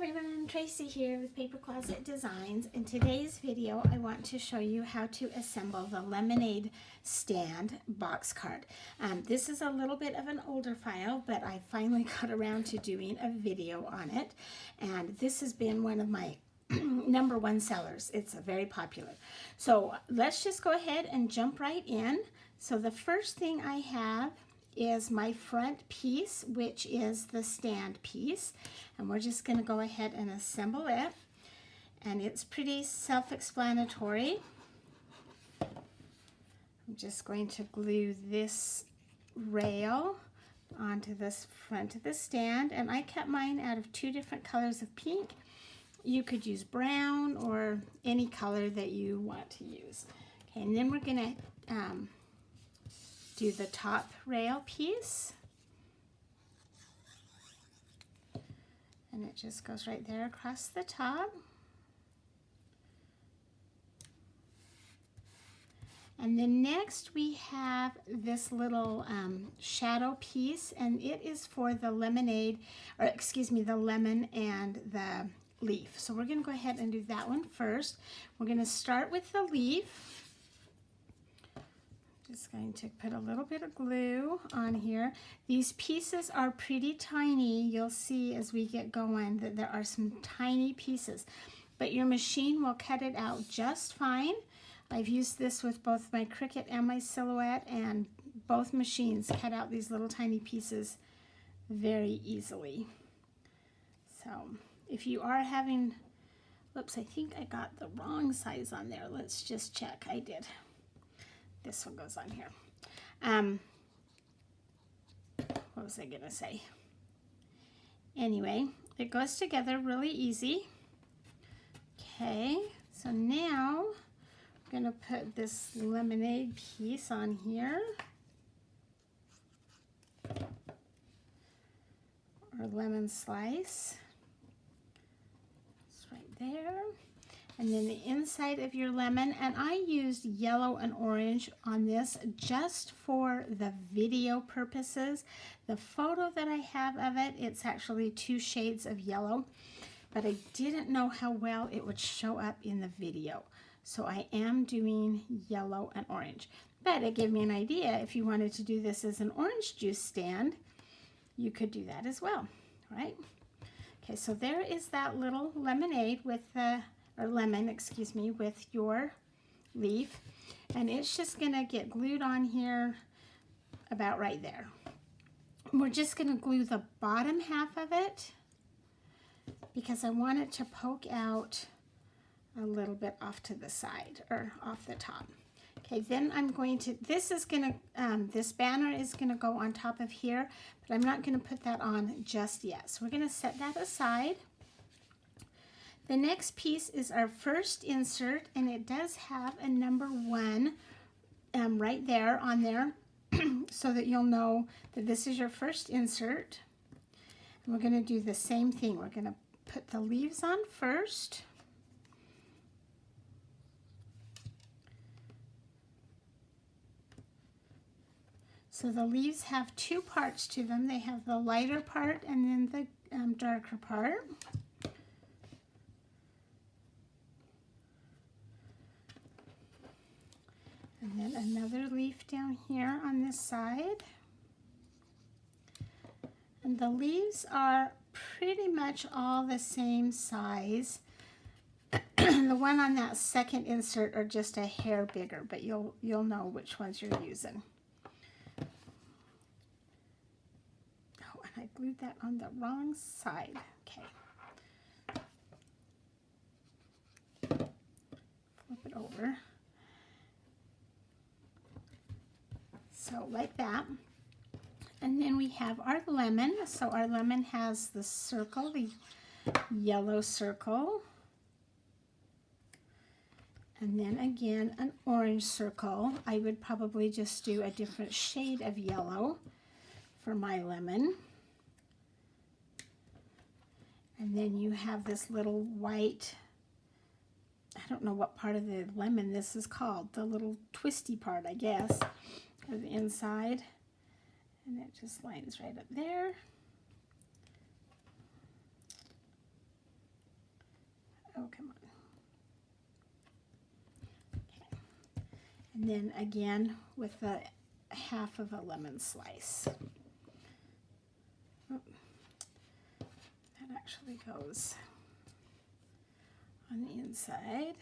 everyone, Tracy here with Paper Closet Designs. In today's video, I want to show you how to assemble the lemonade stand box card. This is a little bit of an older file, but I finally got around to doing a video on it, and this has been one of my #1 sellers. It's very popular. So let's just go ahead and jump right in. So the first thing I have is my front piece, which is the stand piece, and we're just going to go ahead and assemble it, and it's pretty self-explanatory. I'm just going to glue this rail onto this front of the stand, and I kept mine out of 2 different colors of pink. You could use brown or any color that you want to use. Okay, and then we're going to do the top rail piece, and it just goes right there across the top. And then next we have this little shadow piece, and it is for the lemonade, or excuse me, the lemon and the leaf. So we're going to go ahead and do that one first. We're going to start with the leaf. Just going to put a little bit of glue on here. These pieces are pretty tiny. You'll see as we get going that there are some tiny pieces, but your machine will cut it out just fine. I've used this with both my Cricut and my Silhouette, and both machines cut out these little tiny pieces very easily. So if you are having, whoops, I think I got the wrong size on there. Let's just check. I did. This one goes on here. What was I gonna say? Anyway, it goes together really easy. Okay, so now I'm gonna put this lemonade piece on here, or lemon slice. It's right there. And then the inside of your lemon, and I used yellow and orange on this just for the video purposes. The photo that I have of it, it's actually 2 shades of yellow, but I didn't know how well it would show up in the video. So I am doing yellow and orange. But it gave me an idea. If you wanted to do this as an orange juice stand, you could do that as well, right? Okay, so there is that little lemonade with the or lemon, excuse me, with your leaf, and it's just gonna get glued on here about right there. We're just gonna glue the bottom half of it because I want it to poke out a little bit off to the side, or off the top. Okay, then I'm going to, this is gonna, this banner is gonna go on top of here, but I'm not gonna put that on just yet. So we're gonna set that aside. The next piece is our first insert, and it does have a #1 right there on there so that you'll know that this is your first insert. And we're going to do the same thing. We're going to put the leaves on first. So the leaves have 2 parts to them. They have the lighter part and then the darker part. And then another leaf down here on this side. And the leaves are pretty much all the same size. The one on that second insert are just a hair bigger, but you'll know which ones you're using. Oh, and I glued that on the wrong side. Okay. Flip it over. So like that. And then we have our lemon. So our lemon has the circle, the yellow circle. And then again, an orange circle. I would probably just do a different shade of yellow for my lemon. And then you have this little white, I don't know what part of the lemon this is called, the little twisty part, I guess. The inside, and it just lines right up there. Oh, come on. Okay. And then again with the half of a lemon slice. Oh, that actually goes on the inside.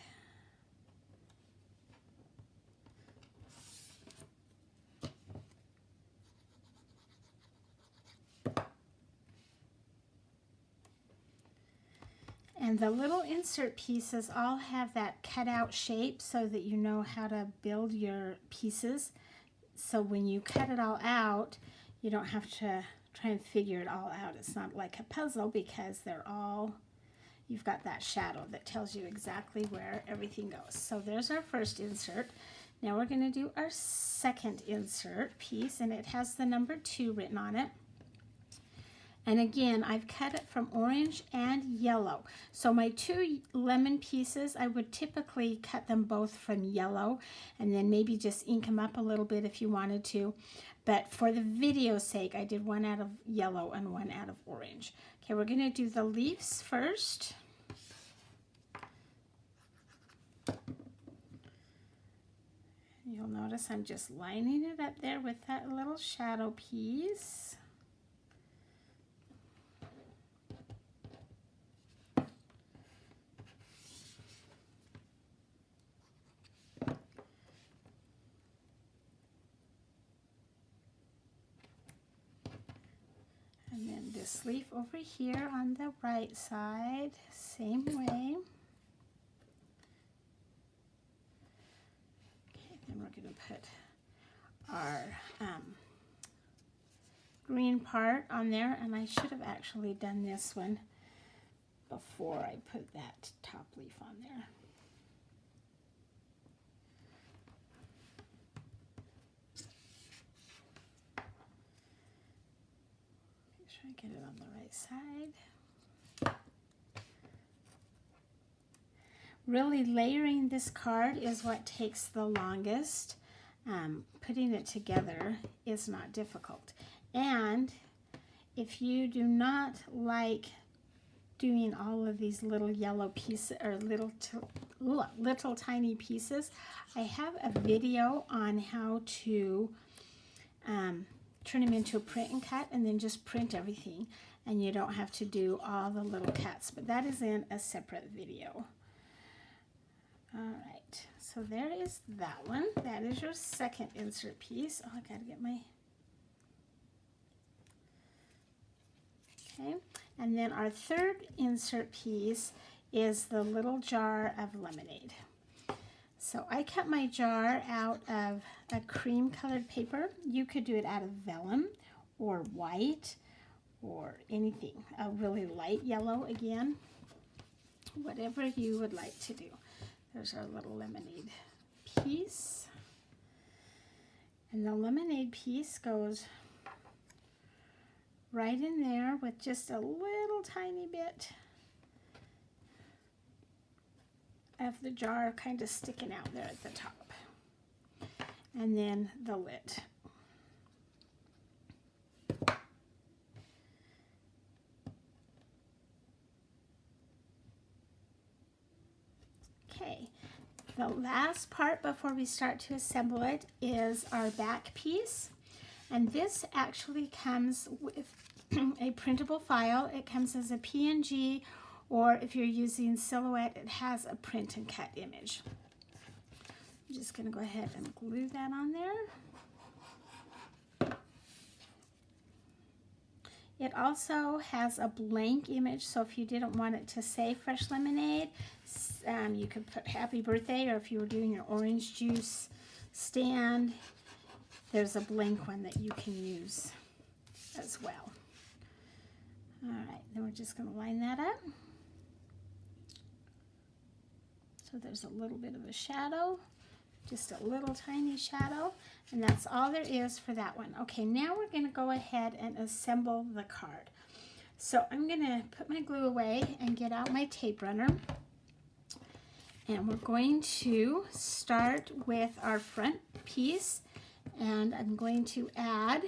And the little insert pieces all have that cutout shape so that you know how to build your pieces. So when you cut it all out, you don't have to try and figure it all out. It's not like a puzzle because you've got that shadow that tells you exactly where everything goes. So there's our first insert. Now we're going to do our second insert piece, and it has the number 2 written on it. And again, I've cut it from orange and yellow. So my 2 lemon pieces, I would typically cut them both from yellow and then maybe just ink them up a little bit if you wanted to. But for the video's sake, I did one out of yellow and one out of orange. Okay, we're going to do the leaves first. You'll notice I'm just lining it up there with that little shadow piece. And then this leaf over here on the right side, same way. Okay, then we're going to put our green part on there, and I should have actually done this one before I put that top leaf on there. Get it on the right side. Really layering this card is what takes the longest. Putting it together is not difficult. And if you do not like doing all of these little yellow pieces or little tiny pieces, I have a video on how to turn them into a print and cut, and then just print everything, and you don't have to do all the little cuts, but that is in a separate video. All right, so there is that one. That is your second insert piece. Oh, I gotta get my... Okay, and then our third insert piece is the little jar of lemonade. So I cut my jar out of a cream colored paper. You could do it out of vellum or white or anything. A really light yellow again. Whatever you would like to do. There's our little lemonade piece. And the lemonade piece goes right in there with just a little tiny bit of the jar kind of sticking out there at the top. And then the lid. Okay, the last part before we start to assemble it is our back piece. And this actually comes with a printable file. It comes as a PNG, or if you're using Silhouette, it has a print and cut image. I'm just going to go ahead and glue that on there. It also has a blank image, so if you didn't want it to say Fresh Lemonade, you could put Happy Birthday, or if you were doing your orange juice stand, there's a blank one that you can use as well. All right, then we're just going to line that up. So there's a little bit of a shadow, just a little tiny shadow, and that's all there is for that one. Okay, now we're going to go ahead and assemble the card. So I'm going to put my glue away and get out my tape runner. And we're going to start with our front piece, and I'm going to add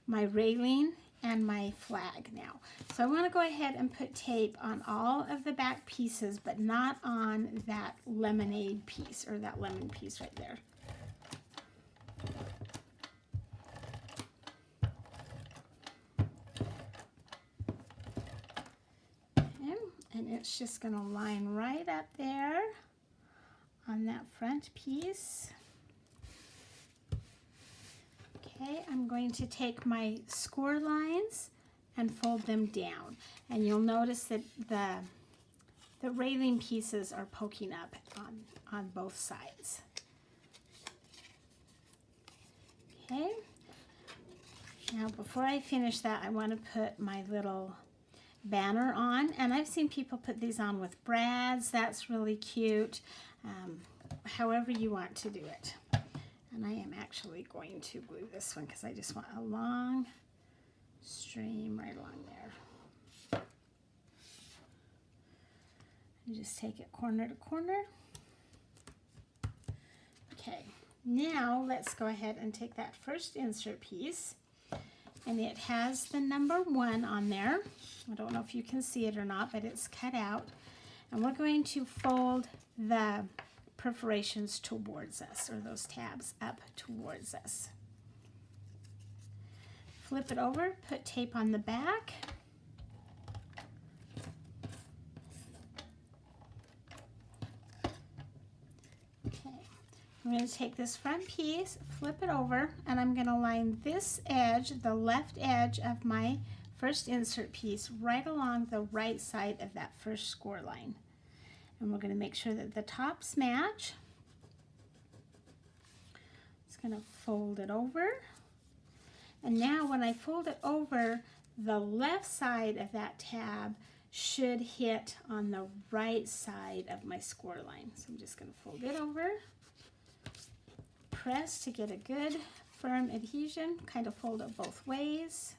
my railing and my flag now. So I want to go ahead and put tape on all of the back pieces, but not on that lemonade piece, or that lemon piece right there. Okay, and it's just going to line right up there on that front piece. Okay, I'm going to take my score lines and fold them down. And you'll notice that the railing pieces are poking up on both sides. Okay, now before I finish that, I want to put my little banner on. And I've seen people put these on with brads. That's really cute. However you want to do it. And I am actually going to glue this one because I just want a long stream right along there. And just take it corner to corner. Okay, now let's go ahead and take that first insert piece, and it has the number 1 on there. I don't know if you can see it or not, but it's cut out. And we're going to fold the perforations towards us, or those tabs up towards us. Flip it over, put tape on the back. Okay, I'm going to take this front piece, flip it over, and I'm going to line this edge, the left edge of my first insert piece, right along the right side of that first score line. And we're going to make sure that the tops match. Just going to fold it over. And now when I fold it over, the left side of that tab should hit on the right side of my score line. So I'm just going to fold it over, press to get a good firm adhesion, kind of fold it both ways.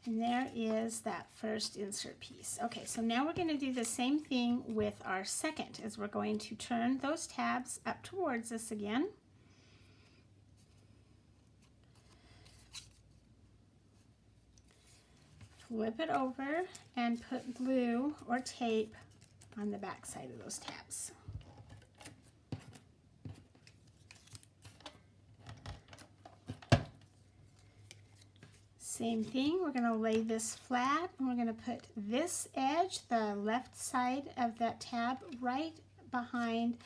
And there is that first insert piece. Okay, so now we're going to do the same thing with our second, as we're going to turn those tabs up towards us again. Flip it over and put glue or tape on the back side of those tabs. Same thing, we're going to lay this flat, and we're going to put this edge, the left side of that tab, right behind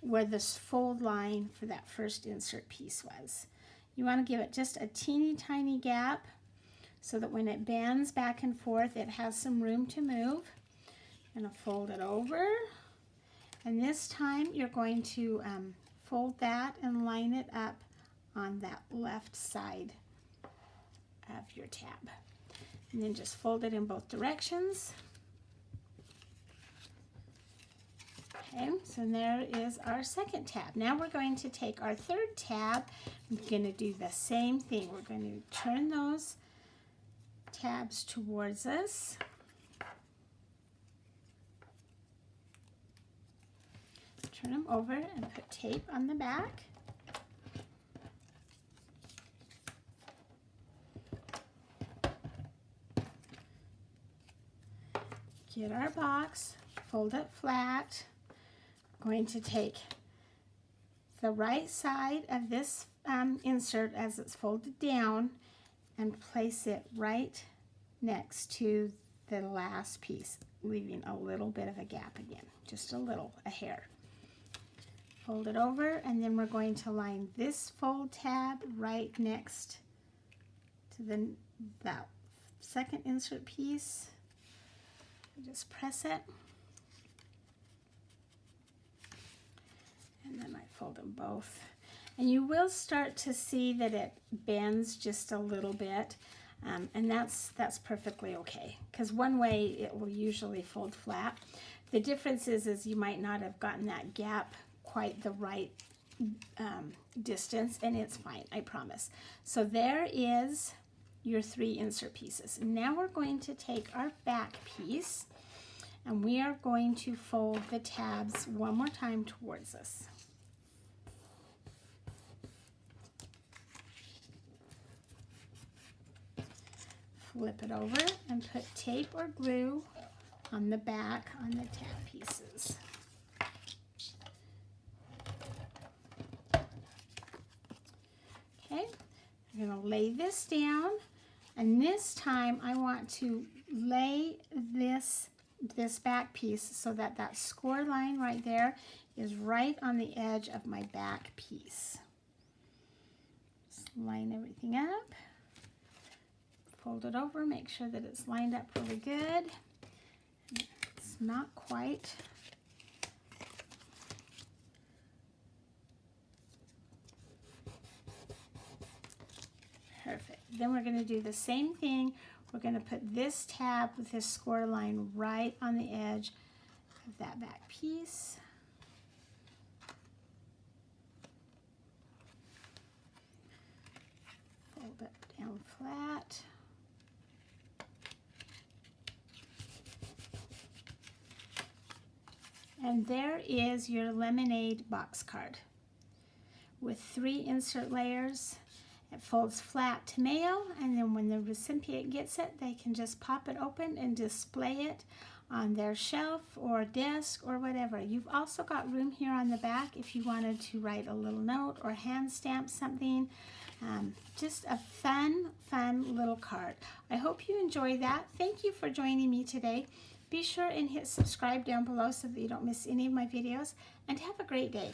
where this fold line for that first insert piece was. You want to give it just a teeny tiny gap so that when it bends back and forth, it has some room to move. I'm going to fold it over, and this time you're going to fold that and line it up on that left side of your tab, and then just fold it in both directions. Okay, so there is our second tab. Now we're going to take our third tab. We're going to do the same thing. We're going to turn those tabs towards us. Turn them over and put tape on the back. Get our box, fold it flat. I'm going to take the right side of this insert as it's folded down and place it right next to the last piece, leaving a little bit of a gap again, just a little, a hair. Fold it over, and then we're going to line this fold tab right next to that second insert piece. Just press it, and then I fold them both. And you will start to see that it bends just a little bit, and that's perfectly okay, because one way it will usually fold flat. The difference is you might not have gotten that gap quite the right distance, and it's fine, I promise. So there is your 3 insert pieces. Now we're going to take our back piece, and we are going to fold the tabs one more time towards us. flip it over and put tape or glue on the back on the tab pieces. Okay, I'm going to lay this down, and this time I want to lay this back piece so that that score line right there is right on the edge of my back piece. Just line everything up, fold it over, make sure that it's lined up really good. It's not quite. Perfect. Then we're going to do the same thing. We're going to put this tab with this score line right on the edge of that back piece. Fold it down flat. And there is your lemonade box card with 3 insert layers. It folds flat to mail, and then when the recipient gets it, they can just pop it open and display it on their shelf or desk or whatever. You've also got room here on the back if you wanted to write a little note or hand stamp something. Just a fun little card. I hope you enjoy that. Thank you for joining me today. Be sure and hit subscribe down below so that you don't miss any of my videos, and have a great day.